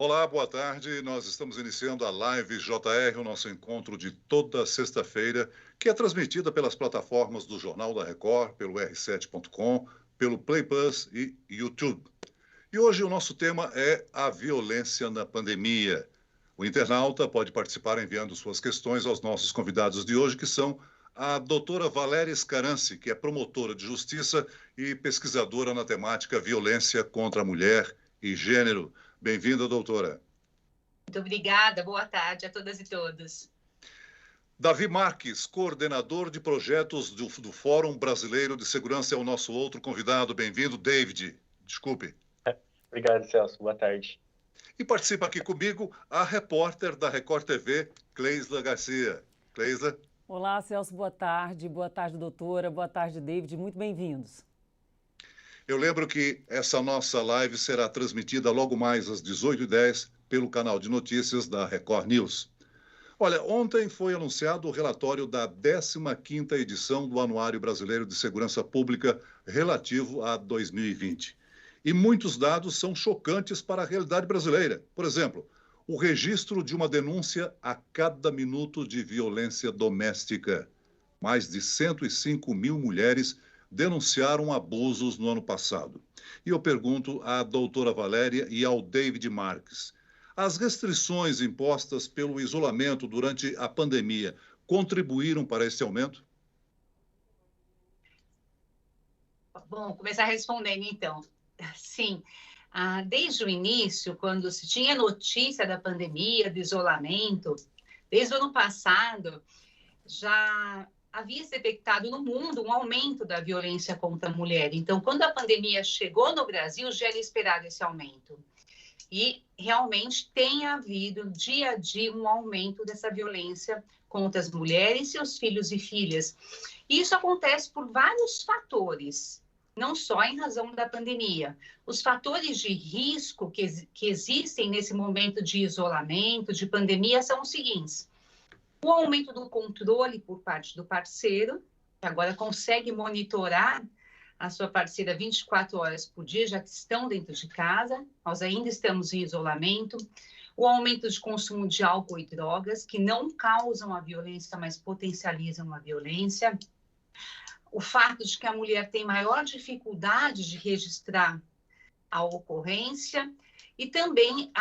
Olá, boa tarde. Nós estamos iniciando a Live JR, o nosso encontro de toda sexta-feira, que é transmitida pelas plataformas do Jornal da Record, pelo r7.com, pelo Play Plus e YouTube. E hoje o nosso tema é a violência na pandemia. O internauta pode participar enviando suas questões aos nossos convidados de hoje, que são a doutora Valéria Scaranci, que é promotora de justiça e pesquisadora na temática violência contra a mulher e gênero. Bem-vinda, doutora. Muito obrigada, boa tarde a todas e todos. Davi Marques, coordenador de projetos do Fórum Brasileiro de Segurança, é o nosso outro convidado. Bem-vindo, David. Desculpe. Obrigado, Celso. Boa tarde. E participa aqui comigo a repórter da Record TV, Cleisla Garcia. Cleisla. Olá, Celso, boa tarde. Boa tarde, doutora. Boa tarde, David. Muito bem-vindos. Eu lembro que essa nossa live será transmitida logo mais às 18h10 pelo canal de notícias da Record News. Olha, ontem foi anunciado o relatório da 15ª edição do Anuário Brasileiro de Segurança Pública relativo a 2020. E muitos dados são chocantes para a realidade brasileira. Por exemplo, o registro de uma denúncia a cada minuto de violência doméstica. Mais de 105 mil mulheres denunciaram abusos no ano passado. E eu pergunto à doutora Valéria e ao David Marques, as restrições impostas pelo isolamento durante a pandemia contribuíram para esse aumento? Bom, começar respondendo então. Sim, desde o início, quando se tinha notícia da pandemia, do isolamento, desde o ano passado, já havia se detectado no mundo um aumento da violência contra a mulher. Então, quando a pandemia chegou no Brasil, já era esperado esse aumento. E realmente tem havido, dia a dia, um aumento dessa violência contra as mulheres, seus filhos e filhas. E isso acontece por vários fatores, não só em razão da pandemia. Os fatores de risco que existem nesse momento de isolamento, de pandemia, são os seguintes: o aumento do controle por parte do parceiro, que agora consegue monitorar a sua parceira 24 horas por dia, já que estão dentro de casa, nós ainda estamos em isolamento. O aumento de consumo de álcool e drogas, que não causam a violência, mas potencializam a violência. O fato de que a mulher tem maior dificuldade de registrar a ocorrência e também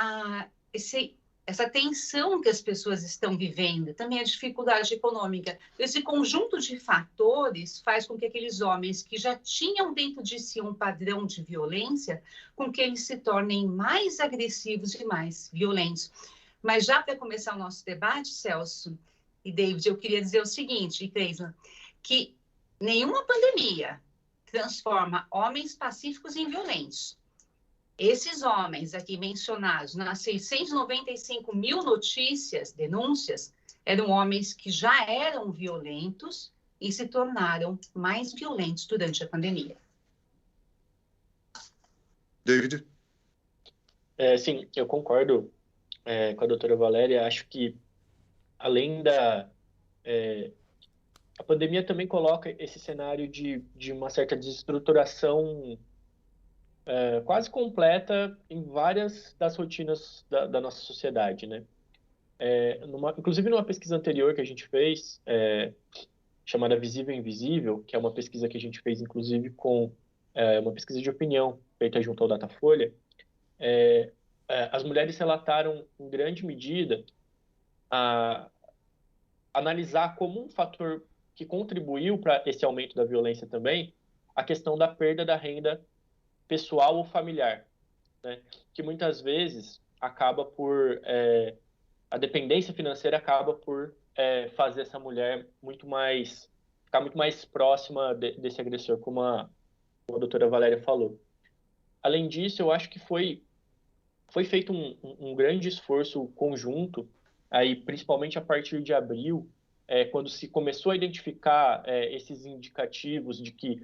essa tensão que as pessoas estão vivendo, também a dificuldade econômica. Esse conjunto de fatores faz com que aqueles homens que já tinham dentro de si um padrão de violência, com que eles se tornem mais agressivos e mais violentos. Mas já para começar o nosso debate, Celso e David, eu queria dizer o seguinte, Cleisla, que nenhuma pandemia transforma homens pacíficos em violentos. Esses homens aqui mencionados, nas 695 mil notícias, denúncias, eram homens que já eram violentos e se tornaram mais violentos durante a pandemia. David? Sim, eu concordo com a doutora Valéria. Acho que, além a pandemia também coloca esse cenário de uma certa desestruturação quase completa em várias das rotinas da nossa sociedade, né? Inclusive, numa pesquisa anterior que a gente fez, chamada Visível e Invisível, que é uma pesquisa que a gente fez, inclusive, com uma pesquisa de opinião feita junto ao Datafolha, as mulheres relataram, em grande medida, a analisar como um fator que contribuiu para esse aumento da violência também, a questão da perda da renda pessoal ou familiar, né? Que muitas vezes acaba por a dependência financeira acaba por fazer essa mulher ficar muito mais próxima desse agressor, como a doutora Valéria falou. Além disso, eu acho que foi feito um grande esforço conjunto, aí principalmente a partir de abril, quando se começou a identificar esses indicativos de que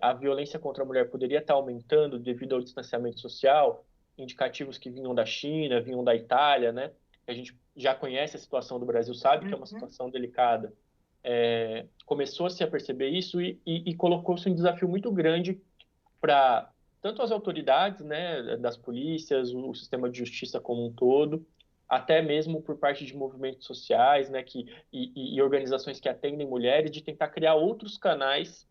a violência contra a mulher poderia estar aumentando devido ao distanciamento social, indicativos que vinham da China, vinham da Itália, né? A gente já conhece a situação do Brasil, sabe que é uma situação delicada. Começou-se a perceber isso e colocou-se um desafio muito grande para tanto as autoridades, né, das polícias, o sistema de justiça como um todo, até mesmo por parte de movimentos sociais, né, e organizações que atendem mulheres, de tentar criar outros canais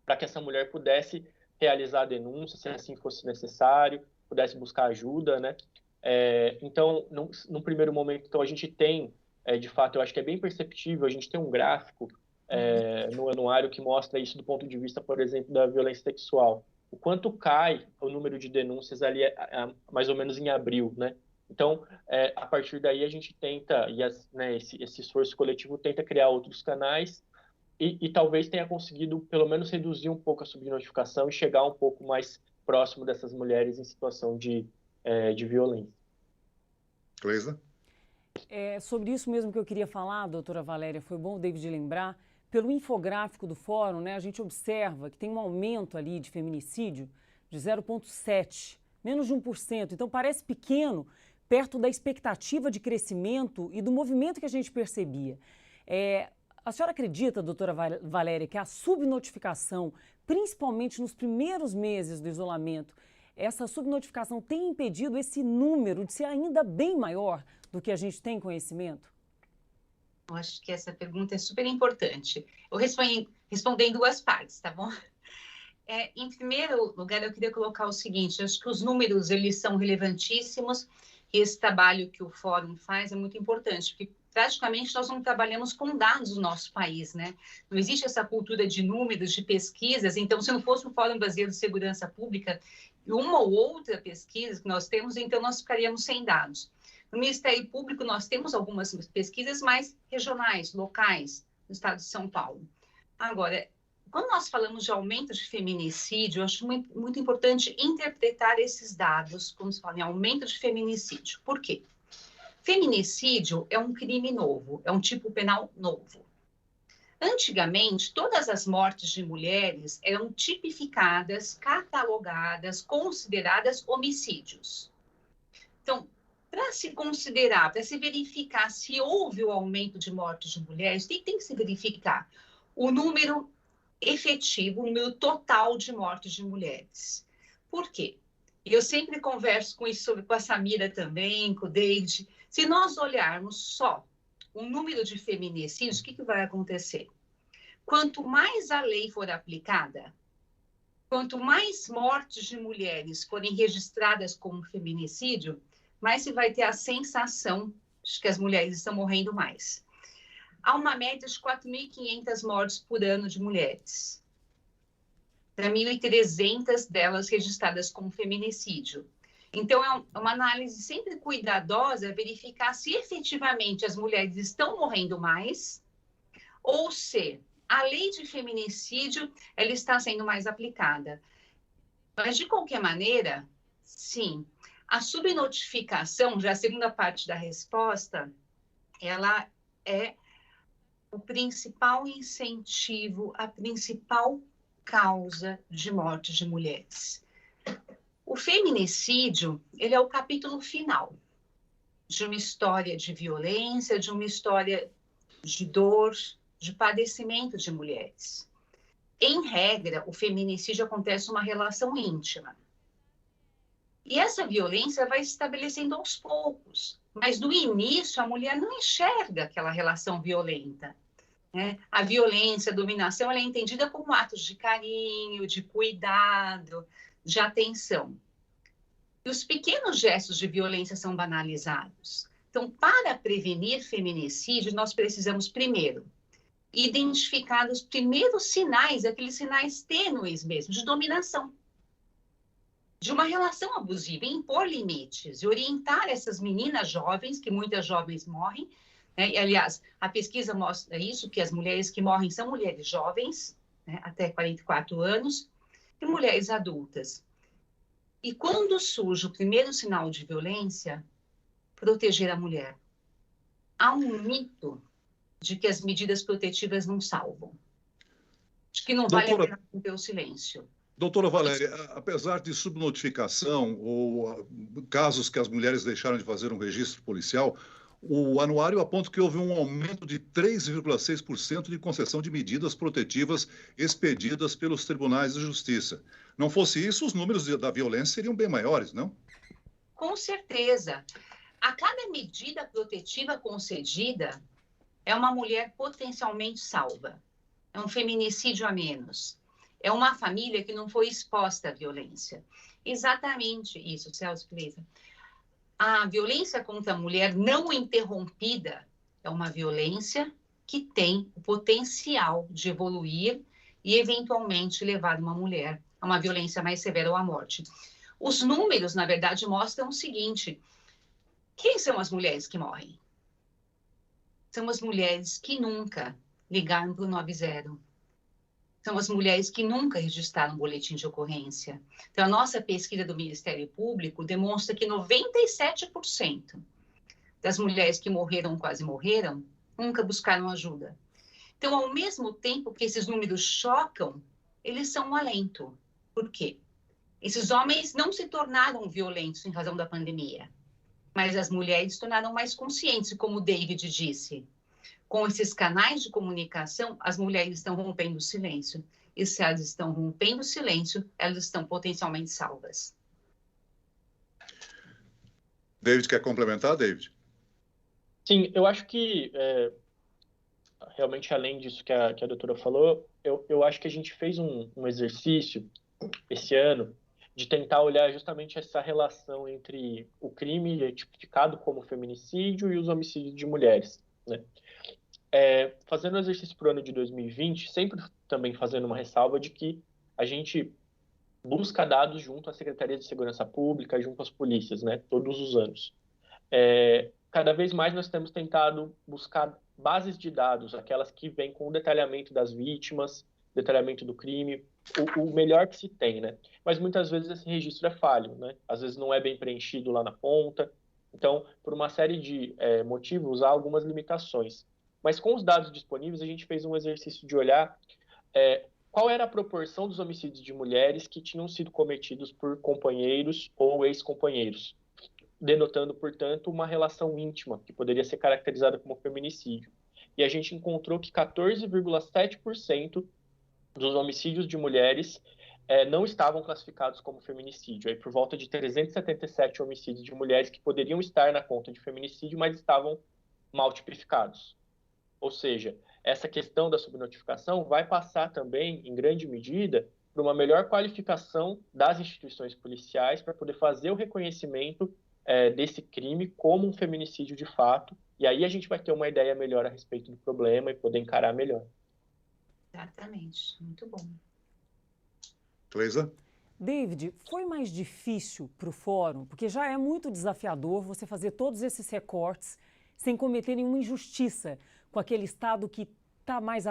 para que essa mulher pudesse realizar a denúncia, se assim fosse necessário, pudesse buscar ajuda, né? Então, num primeiro momento, então, a gente tem, de fato, eu acho que é bem perceptível, a gente tem um gráfico no anuário que mostra isso do ponto de vista, por exemplo, da violência sexual. O quanto cai o número de denúncias ali, mais ou menos em abril, né? Então, a partir daí, a gente tenta, esse esforço coletivo tenta criar outros canais e talvez tenha conseguido, pelo menos, reduzir um pouco a subnotificação e chegar um pouco mais próximo dessas mulheres em situação de violência. Cleisa? Sobre isso mesmo que eu queria falar, doutora Valéria, foi bom o David lembrar. Pelo infográfico do fórum, né, a gente observa que tem um aumento ali de feminicídio de 0,7%, menos de 1%. Então, parece pequeno, perto da expectativa de crescimento e do movimento que a gente percebia. A senhora acredita, doutora Valéria, que a subnotificação, principalmente nos primeiros meses do isolamento, essa subnotificação tem impedido esse número de ser ainda bem maior do que a gente tem conhecimento? Eu acho que essa pergunta é super importante. Eu respondo em duas partes, tá bom? Em primeiro lugar, eu queria colocar o seguinte, acho que os números, eles são relevantíssimos e esse trabalho que o Fórum faz é muito importante, porque praticamente nós não trabalhamos com dados no nosso país, né? Não existe essa cultura de números, de pesquisas, então se não fosse o Fórum Brasileiro de Segurança Pública e uma ou outra pesquisa que nós temos, então nós ficaríamos sem dados. No Ministério Público, nós temos algumas pesquisas mais regionais, locais, no estado de São Paulo. Agora, quando nós falamos de aumento de feminicídio, eu acho muito, muito importante interpretar esses dados quando se fala em aumento de feminicídio. Por quê? Feminicídio é um crime novo, é um tipo penal novo. Antigamente, todas as mortes de mulheres eram tipificadas, catalogadas, consideradas homicídios. Então, para se considerar, para se verificar se houve o aumento de mortes de mulheres, tem que se verificar o número efetivo, o número total de mortes de mulheres. Por quê? Eu sempre converso com isso com a Samira também, com o David. Se nós olharmos só o número de feminicídios, o que vai acontecer? Quanto mais a lei for aplicada, quanto mais mortes de mulheres forem registradas como feminicídio, mais se vai ter a sensação de que as mulheres estão morrendo mais. Há uma média de 4.500 mortes por ano de mulheres. 1.300 delas registradas como feminicídio. Então, é uma análise sempre cuidadosa, verificar se efetivamente as mulheres estão morrendo mais ou se a lei de feminicídio ela está sendo mais aplicada. Mas, de qualquer maneira, sim, a subnotificação, já a segunda parte da resposta, ela é o principal incentivo, a principal causa de morte de mulheres. O feminicídio, ele é o capítulo final de uma história de violência, de uma história de dor, de padecimento de mulheres. Em regra, o feminicídio acontece uma relação íntima. E essa violência vai se estabelecendo aos poucos, mas no início a mulher não enxerga aquela relação violenta. Né? A violência, a dominação, ela é entendida como atos de carinho, de cuidado, de atenção. E os pequenos gestos de violência são banalizados. Então, para prevenir feminicídio, nós precisamos, primeiro, identificar os primeiros sinais, aqueles sinais tênues mesmo, de dominação, de uma relação abusiva, e impor limites, e orientar essas meninas jovens, que muitas jovens morrem, né? E, aliás, a pesquisa mostra isso, que as mulheres que morrem são mulheres jovens, né, até 44 anos, e mulheres adultas. E quando surge o primeiro sinal de violência, proteger a mulher. Há um mito de que as medidas protetivas não salvam, de que não vale a pena manter o silêncio. Doutora Valéria, apesar de subnotificação ou casos que as mulheres deixaram de fazer um registro policial, O anuário aponta que houve um aumento de 3,6% de concessão de medidas protetivas expedidas pelos tribunais de justiça. Não fosse isso, os números da violência seriam bem maiores, não? Com certeza. A cada medida protetiva concedida, é uma mulher potencialmente salva. É um feminicídio a menos. É uma família que não foi exposta à violência. Exatamente isso, Celso Pileza. A violência contra a mulher não interrompida é uma violência que tem o potencial de evoluir e, eventualmente, levar uma mulher a uma violência mais severa ou à morte. Os números, na verdade, mostram o seguinte: quem são as mulheres que morrem? São as mulheres que nunca ligaram para o 90. São as mulheres que nunca registraram um boletim de ocorrência. Então, a nossa pesquisa do Ministério Público demonstra que 97% das mulheres que morreram ou quase morreram nunca buscaram ajuda. Então, ao mesmo tempo que esses números chocam, eles são um alento. Por quê? Esses homens não se tornaram violentos em razão da pandemia, mas as mulheres se tornaram mais conscientes, como o David disse. Com esses canais de comunicação, as mulheres estão rompendo o silêncio. E se elas estão rompendo o silêncio, elas estão potencialmente salvas. David, quer complementar, David? Sim, eu acho que, realmente, além disso que a doutora falou, eu acho que a gente fez um exercício esse ano de tentar olhar justamente essa relação entre o crime tipificado como feminicídio e os homicídios de mulheres, né? Fazendo o exercício para o ano de 2020, sempre também fazendo uma ressalva de que a gente busca dados junto à Secretaria de Segurança Pública, junto às polícias, né, todos os anos. Cada vez mais nós temos tentado buscar bases de dados, aquelas que vêm com o detalhamento das vítimas, detalhamento do crime, o melhor que se tem, né? Mas muitas vezes esse registro é falho, né? Às vezes não é bem preenchido lá na ponta. Então, por uma série de motivos, há algumas limitações. Mas com os dados disponíveis, a gente fez um exercício de olhar qual era a proporção dos homicídios de mulheres que tinham sido cometidos por companheiros ou ex-companheiros, denotando, portanto, uma relação íntima, que poderia ser caracterizada como feminicídio. E a gente encontrou que 14,7% dos homicídios de mulheres não estavam classificados como feminicídio. Aí, por volta de 377 homicídios de mulheres que poderiam estar na conta de feminicídio, mas estavam mal tipificados. Ou seja, essa questão da subnotificação vai passar também, em grande medida, por uma melhor qualificação das instituições policiais para poder fazer o reconhecimento desse crime como um feminicídio de fato, e aí a gente vai ter uma ideia melhor a respeito do problema e poder encarar melhor. Exatamente, muito bom. Cleisa? David, foi mais difícil para o fórum, porque já é muito desafiador você fazer todos esses recortes sem cometer nenhuma injustiça com aquele Estado que está mais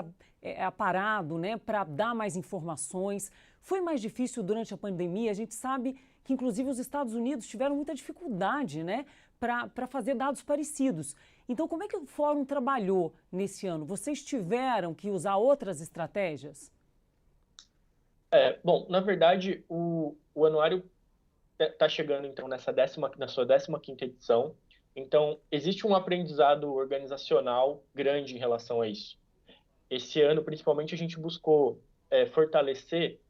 aparado, né, para dar mais informações. Foi mais difícil durante a pandemia. A gente sabe que, inclusive, os Estados Unidos tiveram muita dificuldade, né, para fazer dados parecidos. Então, como é que o Fórum trabalhou nesse ano? Vocês tiveram que usar outras estratégias? Bom, na verdade, o anuário está chegando, então, na sua 15ª edição. Então, existe um aprendizado organizacional grande em relação a isso. Esse ano, principalmente, a gente buscou fortalecer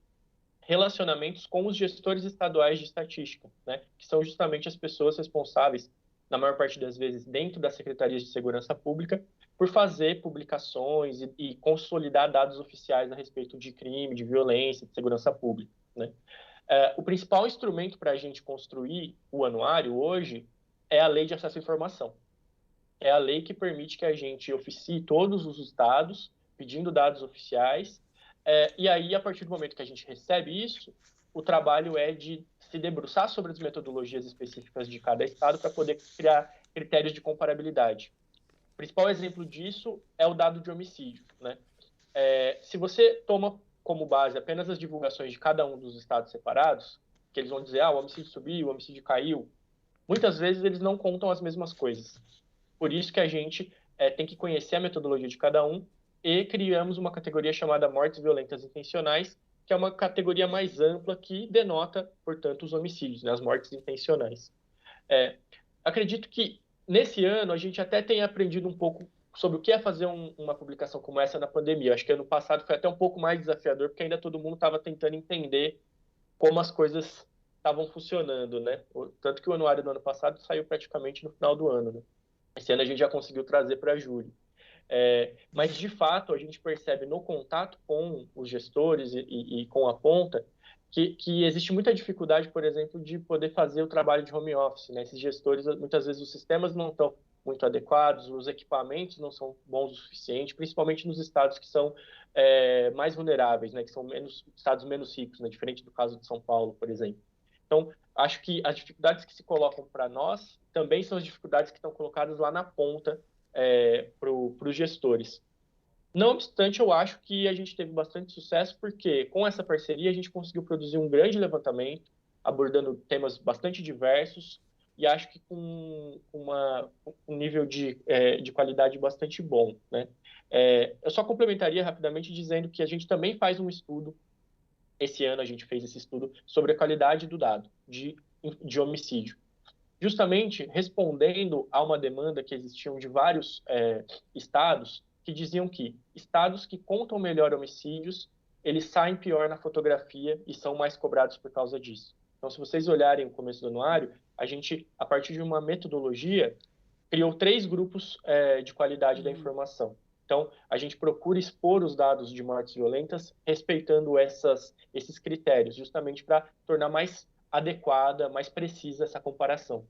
relacionamentos com os gestores estaduais de estatística, né, que são justamente as pessoas responsáveis, na maior parte das vezes, dentro das secretarias de segurança pública, por fazer publicações e consolidar dados oficiais a respeito de crime, de violência, de segurança pública, né. O principal instrumento para a gente construir o anuário hoje é a Lei de Acesso à Informação. É a lei que permite que a gente oficie todos os estados, pedindo dados oficiais, e aí, a partir do momento que a gente recebe isso, o trabalho é de se debruçar sobre as metodologias específicas de cada estado para poder criar critérios de comparabilidade. O principal exemplo disso é o dado de homicídio, né? Se você toma como base apenas as divulgações de cada um dos estados separados, que eles vão dizer, o homicídio subiu, o homicídio caiu, muitas vezes eles não contam as mesmas coisas. Por isso que a gente tem que conhecer a metodologia de cada um e criamos uma categoria chamada mortes violentas intencionais, que é uma categoria mais ampla que denota, portanto, os homicídios, né, as mortes intencionais. Acredito que nesse ano, a gente até tem aprendido um pouco sobre o que é fazer uma publicação como essa na pandemia. Acho que ano passado foi até um pouco mais desafiador, porque ainda todo mundo estava tentando entender como as coisas estavam funcionando, né? Tanto que o anuário do ano passado saiu praticamente no final do ano, né? Esse ano a gente já conseguiu trazer para julho. Mas, de fato, a gente percebe no contato com os gestores e com a ponta que existe muita dificuldade, por exemplo, de poder fazer o trabalho de home office, né? Esses gestores, muitas vezes, os sistemas não estão muito adequados, os equipamentos não são bons o suficiente, principalmente nos estados que são mais vulneráveis, né? Que são estados menos ricos, né? Diferente do caso de São Paulo, por exemplo. Então, acho que as dificuldades que se colocam para nós também são as dificuldades que estão colocadas lá na ponta para os gestores. Não obstante, eu acho que a gente teve bastante sucesso porque, com essa parceria, a gente conseguiu produzir um grande levantamento, abordando temas bastante diversos, e acho que com um nível de qualidade bastante bom, né? Eu só complementaria rapidamente dizendo que a gente também faz um estudo, esse ano a gente fez esse estudo sobre a qualidade do dado de homicídio, justamente respondendo a uma demanda que existiam de vários estados, que diziam que estados que contam melhor homicídios, eles saem pior na fotografia e são mais cobrados por causa disso. Então, se vocês olharem o começo do anuário, a gente, a partir de uma metodologia, criou 3 grupos de qualidade da informação. Então, a gente procura expor os dados de mortes violentas respeitando esses critérios, justamente para tornar mais adequada, mais precisa essa comparação.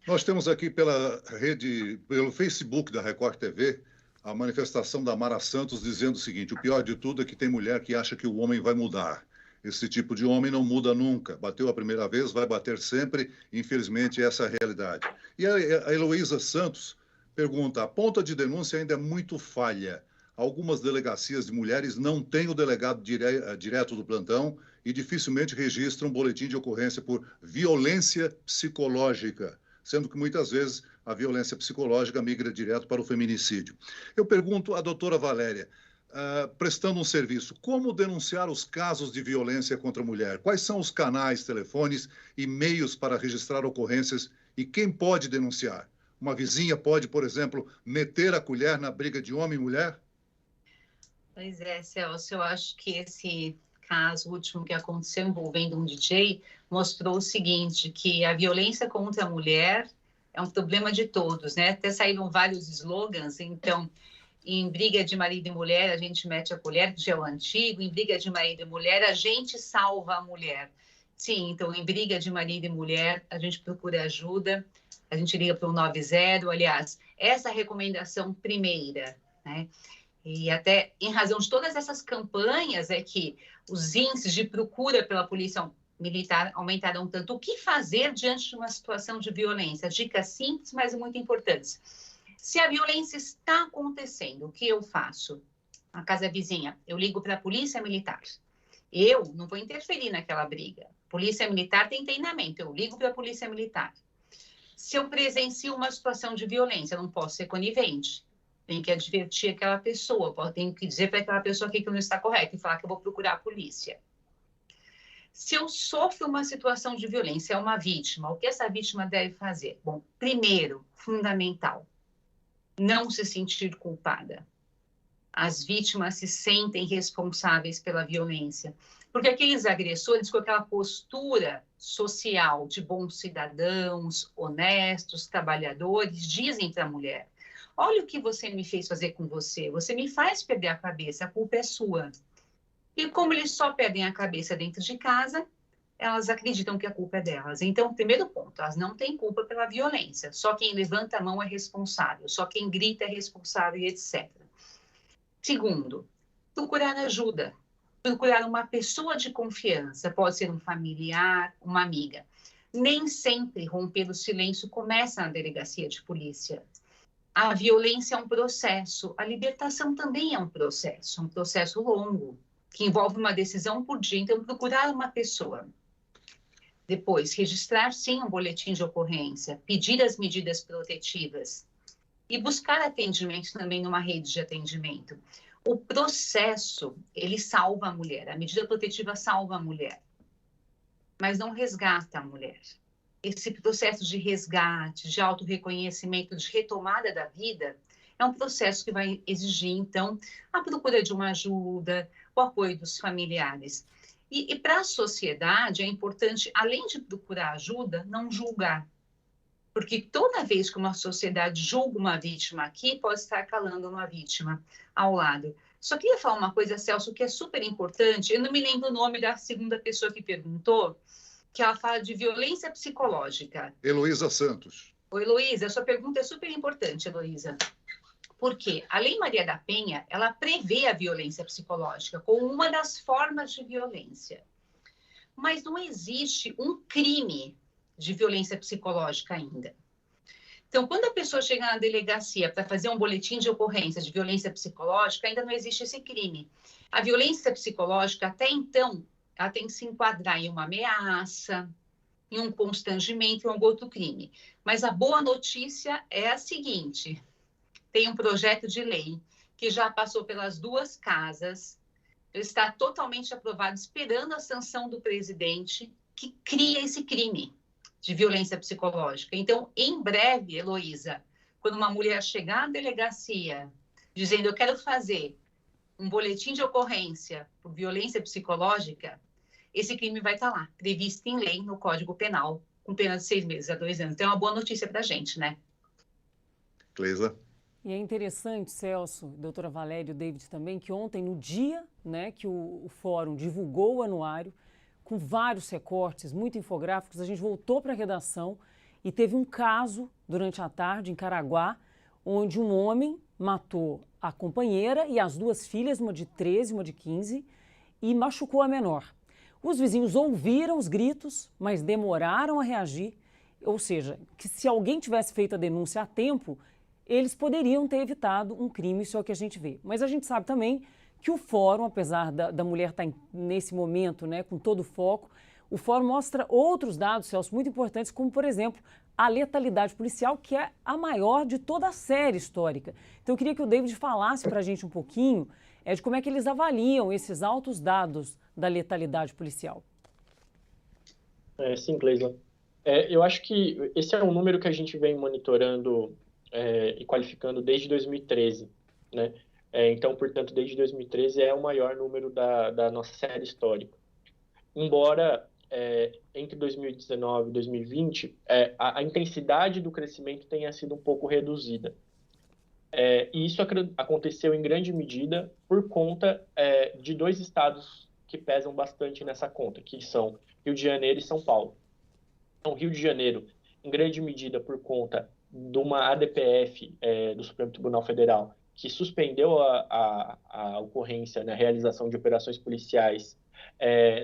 Nós temos aqui pelo Facebook da Record TV, a manifestação da Mara Santos dizendo o seguinte: o pior de tudo é que tem mulher que acha que o homem vai mudar. Esse tipo de homem não muda nunca. Bateu a primeira vez, vai bater sempre. Infelizmente, essa é a realidade. E a Heloísa Santos pergunta: a ponta de denúncia ainda é muito falha. Algumas delegacias de mulheres não têm o delegado direto do plantão e dificilmente registram um boletim de ocorrência por violência psicológica, sendo que muitas vezes a violência psicológica migra direto para o feminicídio. Eu pergunto à doutora Valéria, prestando um serviço, como denunciar os casos de violência contra a mulher? Quais são os canais, telefones e meios para registrar ocorrências e quem pode denunciar? Uma vizinha pode, por exemplo, meter a colher na briga de homem e mulher? Pois é, Celso, eu acho que esse caso último que aconteceu envolvendo um DJ mostrou o seguinte, que a violência contra a mulher é um problema de todos, né? Até saíram vários slogans, então, em briga de marido e mulher, a gente mete a colher, que já é o antigo, em briga de marido e mulher, a gente salva a mulher. Sim, então, em briga de marido e mulher, a gente procura ajuda, a gente liga para o 90, aliás, essa é a recomendação primeira, né? E até em razão de todas essas campanhas é que os índices de procura pela polícia militar aumentaram tanto. O que fazer diante de uma situação de violência? Dicas simples, mas muito importantes. Se a violência está acontecendo, o que eu faço? A casa vizinha, eu ligo para a polícia militar. Eu não vou interferir naquela briga. Polícia militar tem treinamento, eu ligo para a polícia militar. Se eu presencio uma situação de violência, eu não posso ser conivente. Tenho que advertir aquela pessoa, tenho que dizer para aquela pessoa que não está correto e falar que eu vou procurar a polícia. Se eu sofro uma situação de violência, é uma vítima, o que essa vítima deve fazer? Bom, primeiro, fundamental, não se sentir culpada. As vítimas se sentem responsáveis pela violência, porque aqueles agressores, com aquela postura social de bons cidadãos, honestos, trabalhadores, dizem para a mulher: olha o que você me fez fazer com você, você me faz perder a cabeça, a culpa é sua. E como eles só perdem a cabeça dentro de casa, elas acreditam que a culpa é delas. Então, primeiro ponto, elas não têm culpa pela violência, só quem levanta a mão é responsável, só quem grita é responsável, etc. Segundo, procurar ajuda, procurar uma pessoa de confiança, pode ser um familiar, uma amiga. Nem sempre romper o silêncio começa na delegacia de polícia. A violência é um processo, a libertação também é um processo longo, que envolve uma decisão por dia. Então, procurar uma pessoa. Depois, registrar, sim, um boletim de ocorrência, pedir as medidas protetivas e buscar atendimento também numa rede de atendimento. O processo, ele salva a mulher, a medida protetiva salva a mulher, mas não resgata a mulher. esse processo de resgate, de autorreconhecimento, de retomada da vida, é um processo que vai exigir, então, a procura de uma ajuda, o apoio dos familiares. E para a sociedade é importante, além de procurar ajuda, não julgar. Porque toda vez que uma sociedade julga uma vítima aqui, pode estar calando uma vítima ao lado. Só queria falar uma coisa, Celso, que é super importante. Eu não me lembro o nome da segunda pessoa que perguntou, que ela fala de violência psicológica. Heloísa Santos. Oi, Heloísa, a sua pergunta é super importante, Heloísa. Porque a Lei Maria da Penha, ela prevê a violência psicológica como uma das formas de violência. Mas não existe um crime de violência psicológica ainda. Então, quando a pessoa chega na delegacia para fazer um boletim de ocorrência de violência psicológica, ainda não existe esse crime. A violência psicológica, até então, ela tem que se enquadrar em uma ameaça, em um constrangimento, em um outro crime. Mas a boa notícia é a seguinte: tem um projeto de lei que já passou pelas duas casas, ele está totalmente aprovado, esperando a sanção do presidente, que cria esse crime de violência psicológica. Então, em breve, Heloísa, quando uma mulher chegar à delegacia dizendo eu quero fazer um boletim de ocorrência por violência psicológica, esse crime vai estar lá, previsto em lei no Código Penal, com pena de 6 meses a 2 anos. Então, é uma boa notícia para a gente, né? Cleisa. E é interessante, Celso, doutora Valéria e o David também, que ontem, no dia, né, que o Fórum divulgou o anuário, com vários recortes, muito infográficos, a gente voltou para a redação e teve um caso durante a tarde em Caraguá, onde um homem matou a companheira e as duas filhas, uma de 13 e uma de 15, e machucou a menor. Os vizinhos ouviram os gritos, mas demoraram a reagir, ou seja, que se alguém tivesse feito a denúncia a tempo, eles poderiam ter evitado um crime, isso é o que a gente vê. Mas a gente sabe também que o Fórum, apesar da mulher estar nesse momento, né, com todo o foco, o Fórum mostra outros dados, Celso, muito importantes, como, por exemplo, a letalidade policial, que é a maior de toda a série histórica. Então, eu queria que o David falasse para a gente um pouquinho de como é que eles avaliam esses altos dados da letalidade policial. Sim, Cleisa. Eu acho que esse é um número que a gente vem monitorando e qualificando desde 2013, né? Então, portanto, desde 2013 é o maior número da nossa série histórica. Embora entre 2019 e 2020 a intensidade do crescimento tenha sido um pouco reduzida. E isso aconteceu em grande medida por conta de dois estados que pesam bastante nessa conta, que são Rio de Janeiro e São Paulo. Então, Rio de Janeiro, em grande medida por conta de uma ADPF do Supremo Tribunal Federal, que suspendeu a ocorrência, né, a realização de operações policiais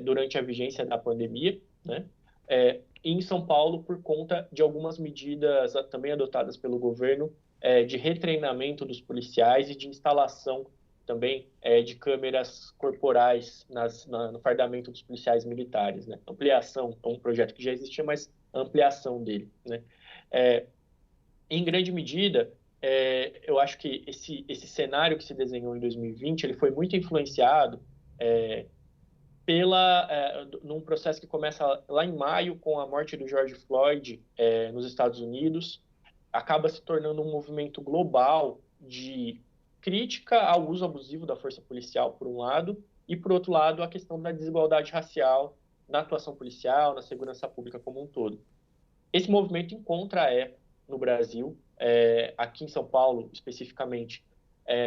durante a vigência da pandemia, né? E em São Paulo, por conta de algumas medidas também adotadas pelo governo de retreinamento dos policiais e de instalação também de câmeras corporais no fardamento dos policiais militares, né? Ampliação, é um projeto que já existia, mas ampliação dele, né? Em grande medida, eu acho que esse cenário que se desenhou em 2020, ele foi muito influenciado num processo que começa lá em maio, com a morte do George Floyd nos Estados Unidos, acaba se tornando um movimento global de crítica ao uso abusivo da força policial, por um lado, e, por outro lado, a questão da desigualdade racial na atuação policial, na segurança pública como um todo. Esse movimento encontra no Brasil, aqui em São Paulo, especificamente,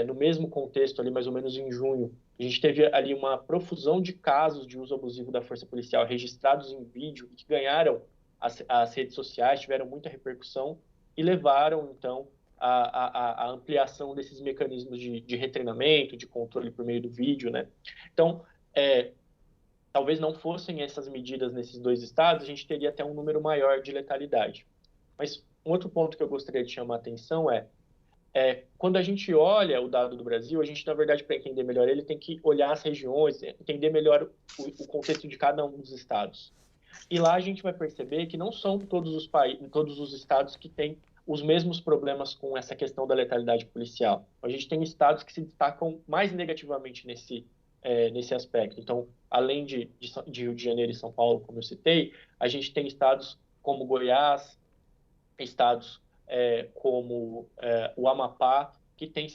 no mesmo contexto, ali mais ou menos em junho, a gente teve ali uma profusão de casos de uso abusivo da força policial registrados em vídeo, que ganharam as redes sociais, tiveram muita repercussão e levaram, então, a ampliação desses mecanismos de retreinamento, de controle por meio do vídeo, né? Então, talvez não fossem essas medidas nesses dois estados, a gente teria até um número maior de letalidade. Mas um outro ponto que eu gostaria de chamar a atenção quando a gente olha o dado do Brasil, a gente, na verdade, para entender melhor ele, tem que olhar as regiões, entender melhor o contexto de cada um dos estados. E lá a gente vai perceber que não são todos os estados que têm os mesmos problemas com essa questão da letalidade policial. A gente tem estados que se destacam mais negativamente nesse aspecto. Então, além de Rio de Janeiro e São Paulo, como eu citei, a gente tem estados como Goiás, estados como o Amapá, que têm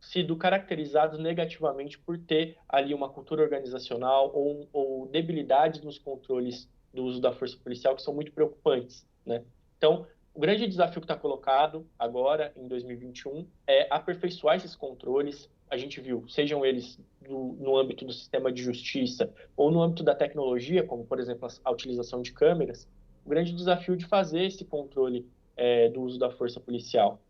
sido caracterizados negativamente por ter ali uma cultura organizacional ou debilidades nos controles do uso da força policial que são muito preocupantes, né? Então, o grande desafio que está colocado agora, em 2021, é aperfeiçoar esses controles. A gente viu, sejam eles no âmbito do sistema de justiça ou no âmbito da tecnologia, como, por exemplo, a utilização de câmeras, o grande desafio de fazer esse controle do uso da força policial.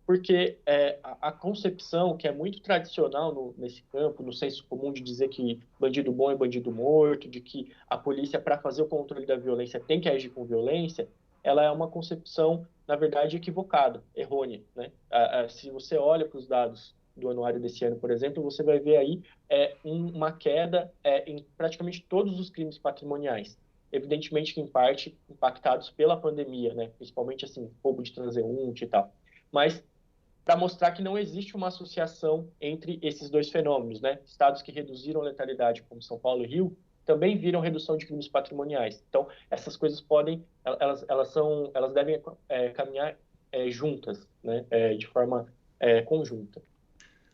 Porque a concepção, que é muito tradicional nesse campo, no senso comum de dizer que bandido bom é bandido morto, de que a polícia, para fazer o controle da violência, tem que agir com violência, ela é uma concepção, na verdade, equivocada, errônea, né? Se você olha para os dados do anuário desse ano, por exemplo, você vai ver aí uma queda em praticamente todos os crimes patrimoniais. Evidentemente que, em parte, impactados pela pandemia, né? Principalmente, assim, roubo de transeunte e tal. Mas para mostrar que não existe uma associação entre esses dois fenômenos, né? Estados que reduziram a letalidade, como São Paulo e Rio, também viram redução de crimes patrimoniais. Então, essas coisas elas devem caminhar juntas, né? De forma conjunta.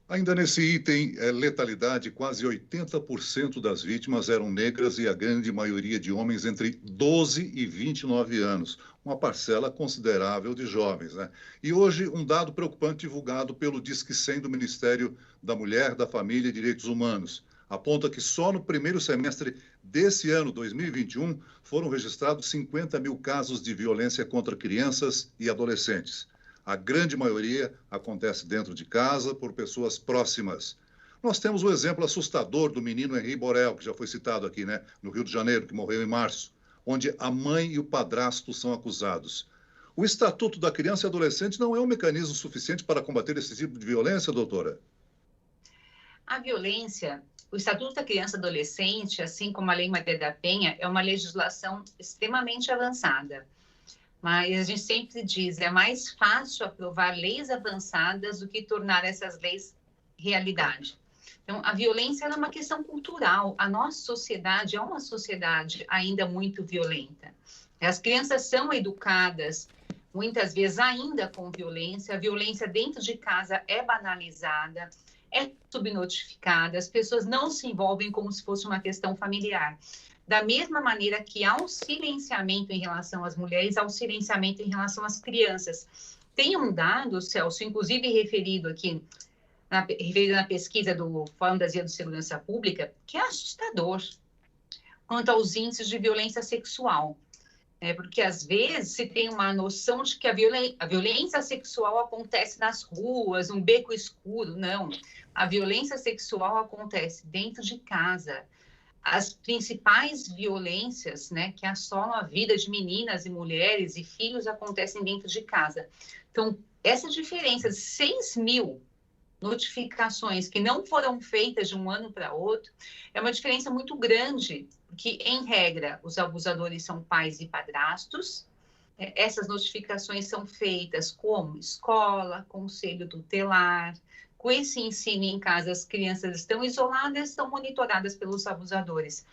Ainda nesse item, letalidade, quase 80% das vítimas eram negras e a grande maioria de homens entre 12 e 29 anos, uma parcela considerável de jovens, né? E hoje, um dado preocupante divulgado pelo Disque 100 do Ministério da Mulher, da Família e Direitos Humanos aponta que só no primeiro semestre desse ano, 2021, foram registrados 50 mil casos de violência contra crianças e adolescentes. A grande maioria acontece dentro de casa, por pessoas próximas. Nós temos o exemplo assustador do menino Henri Borel, que já foi citado aqui, né, no Rio de Janeiro, que morreu em março, onde a mãe e o padrasto são acusados. O Estatuto da Criança e Adolescente não é um mecanismo suficiente para combater esse tipo de violência, doutora? A violência, o Estatuto da Criança e Adolescente, assim como a Lei Maria da Penha, é uma legislação extremamente avançada. Mas a gente sempre diz, é mais fácil aprovar leis avançadas do que tornar essas leis realidade. Então, a violência é uma questão cultural. A nossa sociedade é uma sociedade ainda muito violenta. As crianças são educadas, muitas vezes ainda com violência. A violência dentro de casa é banalizada, é subnotificada. As pessoas não se envolvem como se fosse uma questão familiar. Da mesma maneira que há um silenciamento em relação às mulheres, há um silenciamento em relação às crianças. Tem um dado, Celso, inclusive referido aqui, referido na pesquisa do Fórum das Vias de Segurança Pública, que é assustador quanto aos índices de violência sexual. Porque, às vezes, se tem uma noção de que a violência sexual acontece nas ruas, um beco escuro. Não, a violência sexual acontece dentro de casa. As principais violências, né, que assolam a vida de meninas e mulheres e filhos acontecem dentro de casa. Então, essa diferença de 6 mil notificações que não foram feitas de um ano para outro é uma diferença muito grande, porque, em regra, os abusadores são pais e padrastos. Essas notificações são feitas como escola, conselho tutelar. Com esse ensino em casa, as crianças estão isoladas, estão monitoradas pelos abusadores.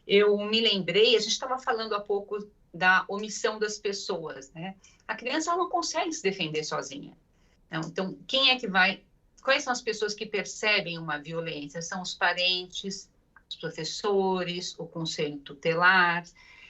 Eu me lembrei, a gente estava falando há pouco da omissão das pessoas, né? A criança não consegue se defender sozinha. Então, quem é que vai... Quais são as pessoas que percebem uma violência? São os parentes, os professores, o conselho tutelar.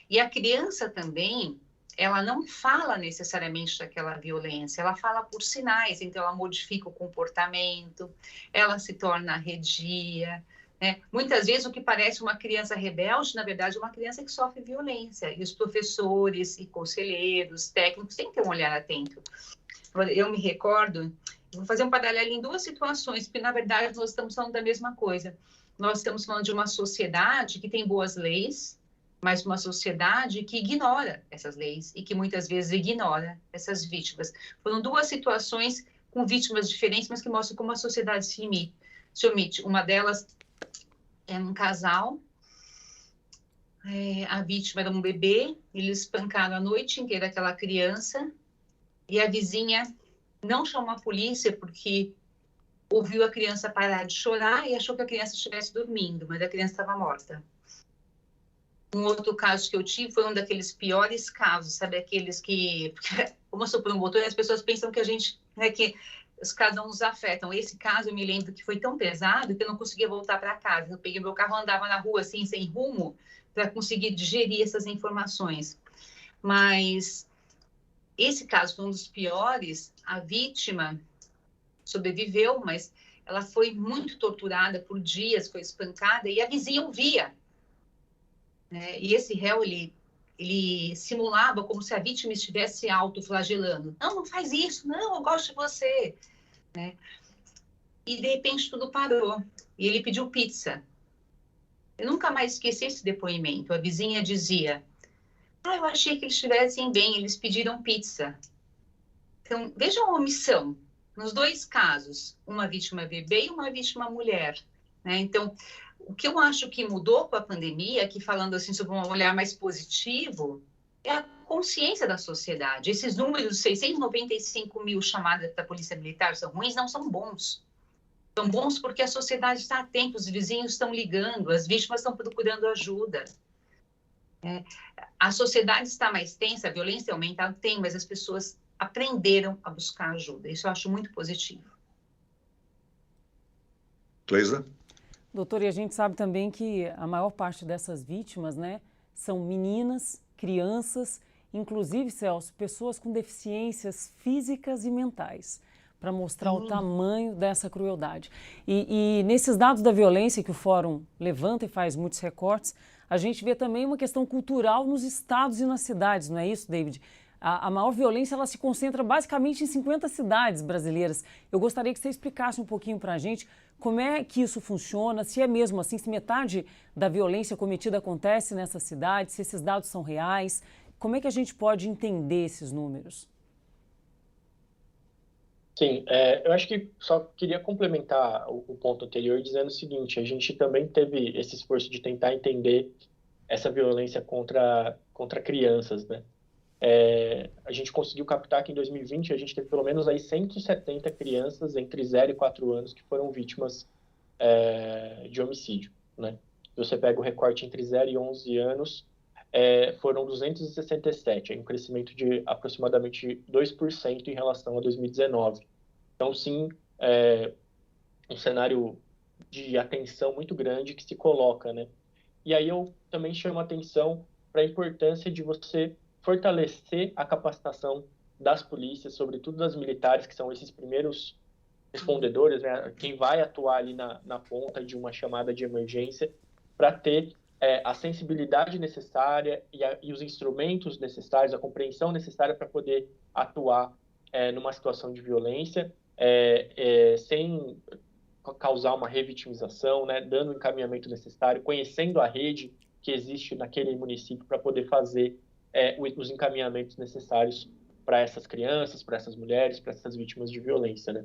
E a criança também... ela não fala necessariamente daquela violência, ela fala por sinais, então ela modifica o comportamento, ela se torna arredia, né? Muitas vezes o que parece uma criança rebelde, na verdade, é uma criança que sofre violência, e os professores e conselheiros, técnicos, têm que ter um olhar atento. Eu me recordo, vou fazer um paralelo em duas situações, porque, na verdade, nós estamos falando da mesma coisa. Nós estamos falando de uma sociedade que tem boas leis, mas uma sociedade que ignora essas leis e que muitas vezes ignora essas vítimas. Foram duas situações com vítimas diferentes, mas que mostram como a sociedade se omite. Uma delas é um casal, a vítima era um bebê, eles espancaram a noite inteira aquela criança e a vizinha não chamou a polícia porque ouviu a criança parar de chorar e achou que a criança estivesse dormindo, mas a criança estava morta. Um outro caso que eu tive foi um daqueles piores casos, sabe? Aqueles que, como eu sou promotora, as pessoas pensam que a gente, né, que os casos não nos afetam. Esse caso, eu me lembro que foi tão pesado que eu não conseguia voltar para casa. Eu peguei meu carro, andava na rua, assim, sem rumo, para conseguir digerir essas informações. Mas esse caso foi um dos piores. A vítima sobreviveu, mas ela foi muito torturada por dias, foi espancada, e a vizinha ouvia. Né? E esse réu, ele simulava como se a vítima estivesse autoflagelando. Não, não faz isso, não, eu gosto de você. Né? E, de repente, tudo parou. E ele pediu pizza. Eu nunca mais esqueci esse depoimento. A vizinha dizia, eu achei que eles estivessem bem, eles pediram pizza. Então, vejam a omissão. Nos dois casos, uma vítima bebê e uma vítima mulher. Né? Então, o que eu acho que mudou com a pandemia, que falando assim sobre um olhar mais positivo, é a consciência da sociedade. Esses números, 695 mil chamadas da Polícia Militar são ruins, não são bons. São bons porque a sociedade está atenta, os vizinhos estão ligando, as vítimas estão procurando ajuda. A sociedade está mais tensa, a violência aumentada, tem, mas as pessoas aprenderam a buscar ajuda. Isso eu acho muito positivo. Cleisa? Doutor, e a gente sabe também que a maior parte dessas vítimas, né, são meninas, crianças, inclusive, Celso, pessoas com deficiências físicas e mentais, para mostrar o tamanho dessa crueldade. E nesses dados da violência que o Fórum levanta e faz muitos recortes, a gente vê também uma questão cultural nos estados e nas cidades, não é isso, David? A maior violência ela se concentra basicamente em 50 cidades brasileiras. Eu gostaria que você explicasse um pouquinho para a gente como é que isso funciona, se é mesmo assim, se metade da violência cometida acontece nessas cidades, se esses dados são reais, como é que a gente pode entender esses números? Sim, eu acho que só queria complementar o ponto anterior dizendo o seguinte, a gente também teve esse esforço de tentar entender essa violência contra crianças, né? A gente conseguiu captar que em 2020 a gente teve pelo menos aí 170 crianças entre 0 e 4 anos que foram vítimas de homicídio, né? Se você pega o recorte entre 0 e 11 anos, foram 267, um crescimento de aproximadamente 2% em relação a 2019. Então, sim, um cenário de atenção muito grande que se coloca, né? E aí eu também chamo a atenção para a importância de você fortalecer a capacitação das polícias, sobretudo das militares, que são esses primeiros respondedores, né? Quem vai atuar ali na ponta de uma chamada de emergência, para ter a sensibilidade necessária e os instrumentos necessários, a compreensão necessária para poder atuar numa situação de violência, sem causar uma revitimização, né? Dando o encaminhamento necessário, conhecendo a rede que existe naquele município para poder fazer os encaminhamentos necessários para essas crianças, para essas mulheres, para essas vítimas de violência, né?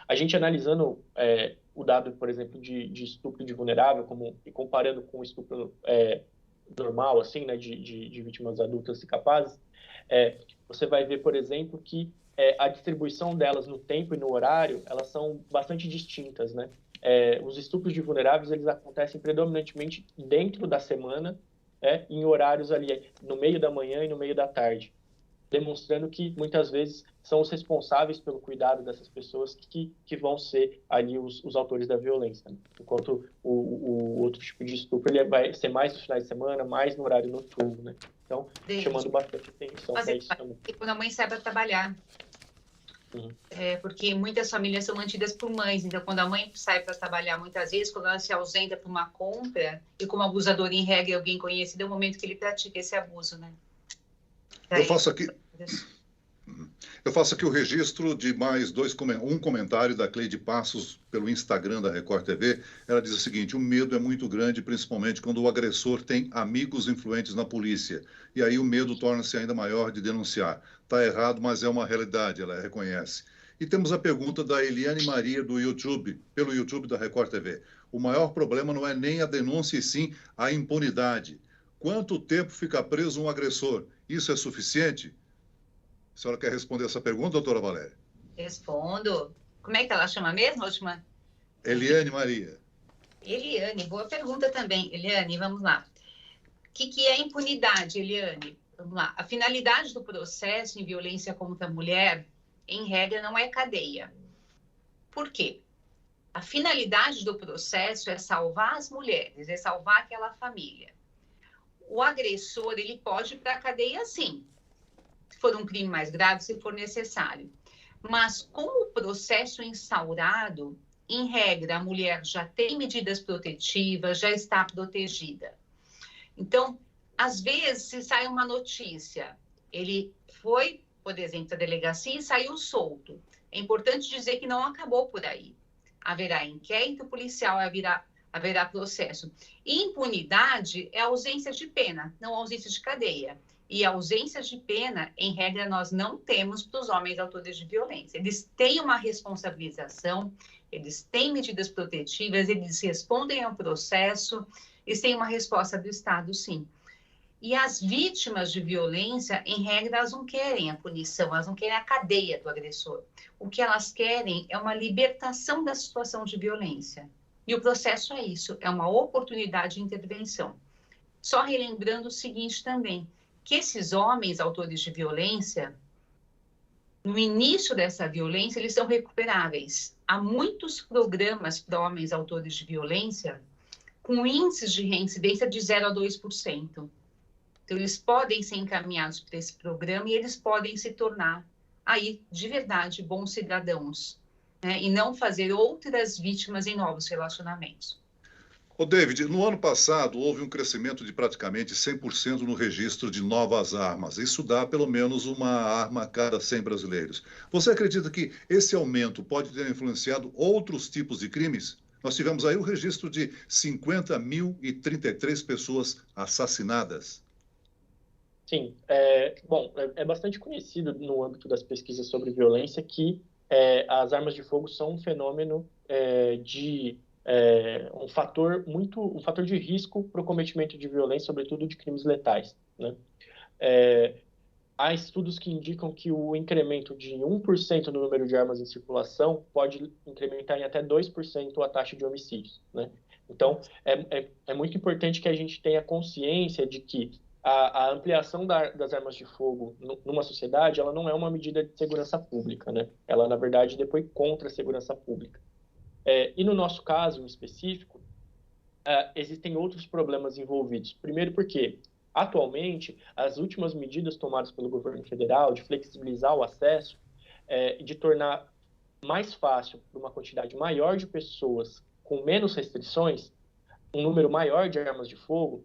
A gente analisando o dado, por exemplo, de estupro de vulnerável, e comparando com o estupro normal, assim, né, de vítimas adultas e capazes, você vai ver, por exemplo, que a distribuição delas no tempo e no horário, elas são bastante distintas, né? Os estupros de vulneráveis, eles acontecem predominantemente dentro da semana, em horários ali no meio da manhã e no meio da tarde, demonstrando que muitas vezes são os responsáveis pelo cuidado dessas pessoas que vão ser ali os autores da violência, né? Enquanto o outro tipo de estupro ele vai ser mais nos finais de semana, mais no horário noturno, né? Então, chamando bastante atenção para isso também. E quando a mãe sai para trabalhar. Porque muitas famílias são mantidas por mães, então quando a mãe sai para trabalhar, muitas vezes, quando ela se ausenta para uma compra, e como abusador em regra é alguém conhecido, é o momento que ele pratica esse abuso, né? Eu faço aqui o registro de mais um comentário da Cleide Passos pelo Instagram da Record TV. Ela diz o seguinte: o medo é muito grande, principalmente quando o agressor tem amigos influentes na polícia. E aí o medo torna-se ainda maior de denunciar. Está errado, mas é uma realidade, ela reconhece. E temos a pergunta da Eliane Maria do YouTube, pelo YouTube da Record TV. O maior problema não é nem a denúncia, e sim a impunidade. Quanto tempo fica preso um agressor? Isso é suficiente? A senhora quer responder essa pergunta, doutora Valéria? Respondo. Como é que ela chama mesmo, última? Eliane Maria. Eliane, boa pergunta também. Eliane, vamos lá. que é impunidade, Eliane? Vamos lá. A finalidade do processo em violência contra a mulher, em regra, não é cadeia. Por quê? A finalidade do processo é salvar as mulheres, é salvar aquela família. O agressor, ele pode ir para a cadeia, sim, se for um crime mais grave, se for necessário. Mas com o processo instaurado, em regra, a mulher já tem medidas protetivas, já está protegida. Então, às vezes, se sai uma notícia, ele foi, por exemplo, à delegacia e saiu solto. É importante dizer que não acabou por aí. Haverá inquérito policial, haverá processo. E impunidade é ausência de pena, não ausência de cadeia. E a ausência de pena, em regra, nós não temos para os homens autores de violência. Eles têm uma responsabilização, eles têm medidas protetivas, eles respondem ao processo, eles têm uma resposta do Estado, sim. E as vítimas de violência, em regra, elas não querem a punição, elas não querem a cadeia do agressor. O que elas querem é uma libertação da situação de violência. E o processo é isso, é uma oportunidade de intervenção. Só relembrando o seguinte também, que esses homens autores de violência, no início dessa violência, eles são recuperáveis. Há muitos programas para homens autores de violência com índices de reincidência de 0 a 2%. Então, eles podem ser encaminhados para esse programa e eles podem se tornar, aí, de verdade, bons cidadãos, né? E não fazer outras vítimas em novos relacionamentos. Ô, David, no ano passado houve um crescimento de praticamente 100% no registro de novas armas. Isso dá pelo menos uma arma a cada 100 brasileiros. Você acredita que esse aumento pode ter influenciado outros tipos de crimes? Nós tivemos aí o registro de 50.033 pessoas assassinadas. Sim, é bastante conhecido no âmbito das pesquisas sobre violência que as armas de fogo são um fenômeno um fator de risco para o cometimento de violência, sobretudo de crimes letais, né? Há estudos que indicam que o incremento de 1% no número de armas em circulação pode incrementar em até 2% a taxa de homicídios, né? Então, é muito importante que a gente tenha consciência de que a ampliação das armas de fogo numa sociedade, ela não é uma medida de segurança pública, né? Ela, na verdade, depois contra a segurança pública. E no nosso caso, em específico, existem outros problemas envolvidos. Primeiro porque, atualmente, as últimas medidas tomadas pelo governo federal de flexibilizar o acesso, de tornar mais fácil para uma quantidade maior de pessoas com menos restrições, um número maior de armas de fogo,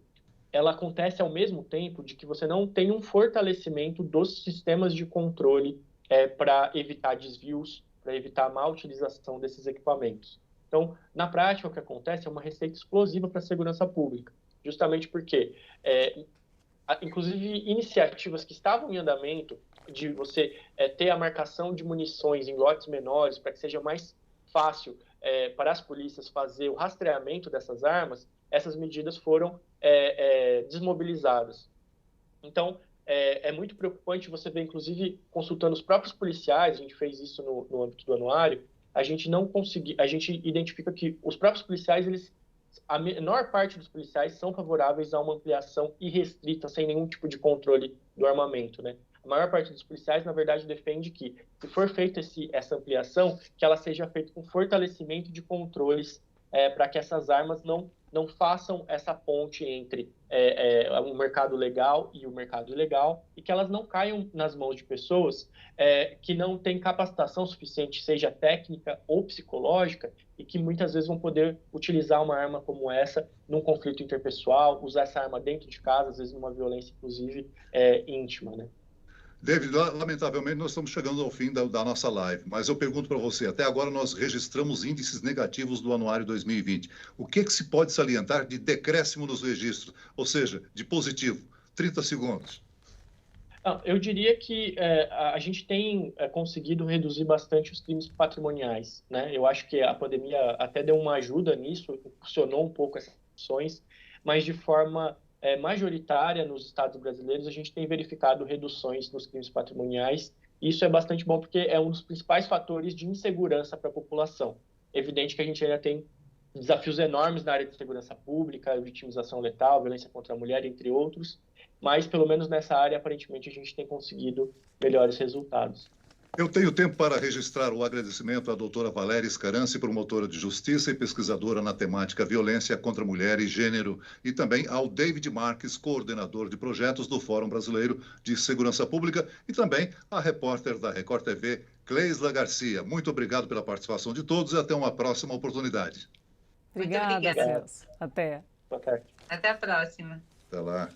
ela acontece ao mesmo tempo de que você não tem um fortalecimento dos sistemas de controle para evitar desvios, para evitar a má utilização desses equipamentos. Então, na prática, o que acontece é uma receita explosiva para a segurança pública, justamente porque, inclusive, iniciativas que estavam em andamento de você ter a marcação de munições em lotes menores para que seja mais fácil para as polícias fazer o rastreamento dessas armas, essas medidas foram desmobilizadas. Então, é muito preocupante você ver, inclusive, consultando os próprios policiais, a gente fez isso no âmbito do anuário, a gente identifica que os próprios policiais, a menor parte dos policiais são favoráveis a uma ampliação irrestrita, sem nenhum tipo de controle do armamento, né? A maior parte dos policiais, na verdade, defende que, se for feita essa ampliação, que ela seja feita com fortalecimento de controles para que essas armas não façam essa ponte entre o mercado legal e o mercado ilegal e que elas não caiam nas mãos de pessoas que não têm capacitação suficiente, seja técnica ou psicológica, e que muitas vezes vão poder utilizar uma arma como essa num conflito interpessoal, usar essa arma dentro de casa, às vezes numa violência, inclusive, íntima, né? David, lamentavelmente nós estamos chegando ao fim da nossa live, mas eu pergunto para você, até agora nós registramos índices negativos do anuário 2020. O que se pode salientar de decréscimo nos registros, ou seja, de positivo? 30 segundos. Eu diria que a gente tem conseguido reduzir bastante os crimes patrimoniais, né? Eu acho que a pandemia até deu uma ajuda nisso, impulsionou um pouco essas ações, mas de forma majoritária nos estados brasileiros, a gente tem verificado reduções nos crimes patrimoniais. Isso é bastante bom porque é um dos principais fatores de insegurança para a população. É evidente que a gente ainda tem desafios enormes na área de segurança pública, vitimização letal, violência contra a mulher, entre outros, mas pelo menos nessa área, aparentemente, a gente tem conseguido melhores resultados. Eu tenho tempo para registrar o agradecimento à doutora Valéria Scaranci, promotora de justiça e pesquisadora na temática violência contra a mulher e gênero, e também ao David Marques, coordenador de projetos do Fórum Brasileiro de Segurança Pública, e também à repórter da Record TV, Cleisla Garcia. Muito obrigado pela participação de todos e até uma próxima oportunidade. Obrigada, Celso. Até. Boa tarde. Até a próxima. Até lá.